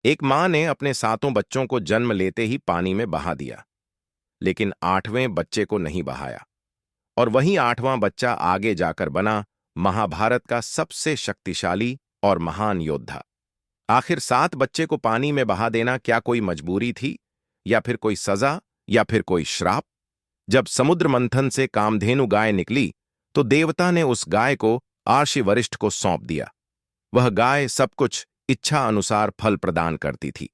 एक मां ने अपने 7 बच्चों को जन्म लेते ही पानी में बहा दिया, लेकिन 8वें बच्चे को नहीं बहाया। और वही 8वां बच्चा आगे जाकर बना महाभारत का सबसे शक्तिशाली और महान योद्धा। आखिर 7 बच्चे को पानी में बहा देना क्या कोई मजबूरी थी, या फिर कोई सजा, या फिर कोई श्राप? जब समुद्र मंथन से कामधेनु गाय निकली, तो देवता ने उस गाय को आर्षि वरिष्ठ को सौंप दिया। वह गाय सब कुछ इच्छा अनुसार फल प्रदान करती थी।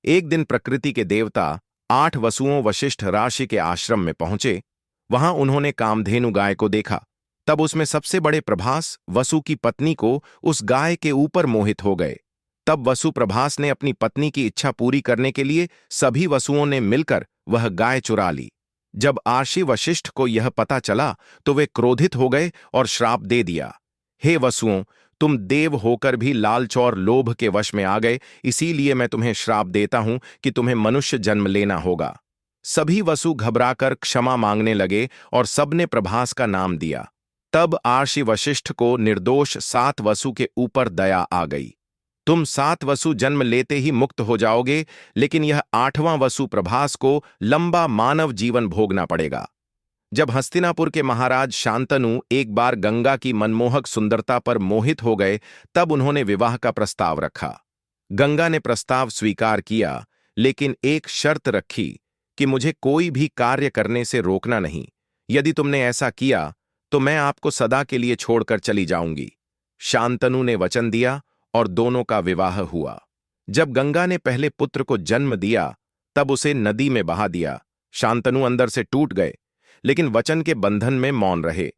एक दिन प्रकृति के देवता 8 वसुओं वशिष्ठ राशि के आश्रम में पहुंचे। वहां उन्होंने कामधेनु गाय को देखा। तब उसमें सबसे बड़े प्रभास वसु की पत्नी को उस गाय के ऊपर मोहित हो गए। तब वसु प्रभास ने अपनी पत्नी की इच्छा पूरी करने के लिए सभी वसुओं ने मिलकर वह गाय चुरा ली। जब आर्षि वशिष्ठ को यह पता चला तो वे क्रोधित हो गए और श्राप दे दिया, हे वसुओं, तुम देव होकर भी लालच और लोभ के वश में आ गए, इसीलिए मैं तुम्हें श्राप देता हूं कि तुम्हें मनुष्य जन्म लेना होगा। सभी वसु घबराकर क्षमा मांगने लगे और सबने प्रभास का नाम दिया। तब आर्षि वशिष्ठ को निर्दोष 7 वसु के ऊपर दया आ गई। तुम 7 वसु जन्म लेते ही मुक्त हो जाओगे, लेकिन यह 8वां वसु प्रभास को लंबा मानव जीवन भोगना पड़ेगा। जब हस्तिनापुर के महाराज शांतनु एक बार गंगा की मनमोहक सुंदरता पर मोहित हो गए, तब उन्होंने विवाह का प्रस्ताव रखा। गंगा ने प्रस्ताव स्वीकार किया, लेकिन एक शर्त रखी कि मुझे कोई भी कार्य करने से रोकना नहीं। यदि तुमने ऐसा किया तो मैं आपको सदा के लिए छोड़कर चली जाऊंगी। शांतनु ने वचन दिया और दोनों का विवाह हुआ। जब गंगा ने पहले पुत्र को जन्म दिया, तब उसे नदी में बहा दिया। शांतनु अंदर से टूट गए, लेकिन वचन के बंधन में मौन रहे।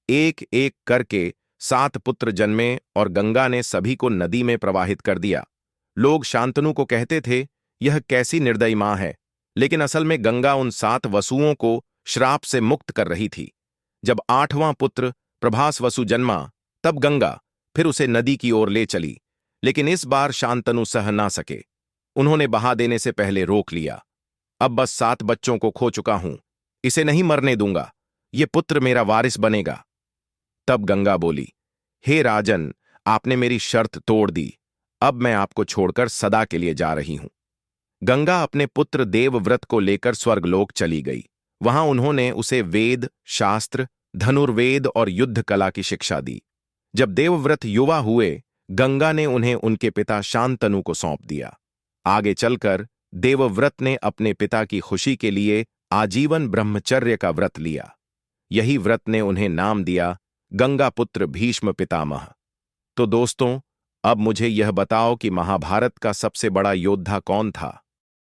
एक एक करके 7 पुत्र जन्मे और गंगा ने सभी को नदी में प्रवाहित कर दिया। लोग शांतनु को कहते थे, यह कैसी निर्दयी मां है, लेकिन असल में गंगा उन 7 वसुओं को श्राप से मुक्त कर रही थी। जब 8वां पुत्र प्रभास वसु जन्मा, तब गंगा फिर उसे नदी की ओर ले चली, लेकिन इस बार शांतनु सह ना सके। उन्होंने बहा देने से पहले रोक लिया। अब बस 7 बच्चों को खो चुका हूं, इसे नहीं मरने दूंगा, ये पुत्र मेरा वारिस बनेगा। तब गंगा बोली, हे राजन, आपने मेरी शर्त तोड़ दी, अब मैं आपको छोड़कर सदा के लिए जा रही हूं। गंगा अपने पुत्र देवव्रत को लेकर स्वर्गलोक चली गई। वहां उन्होंने उसे वेद, शास्त्र, धनुर्वेद और युद्ध कला की शिक्षा दी। जब देवव्रत युवा हुए, गंगा ने उन्हें उनके पिता शांतनु को सौंप दिया। आगे चलकर देवव्रत ने अपने पिता की खुशी के लिए आजीवन ब्रह्मचर्य का व्रत लिया। यही व्रत ने उन्हें नाम दिया गंगा पुत्र भीष्म पितामह। तो दोस्तों, अब मुझे यह बताओ कि महाभारत का सबसे बड़ा योद्धा कौन था?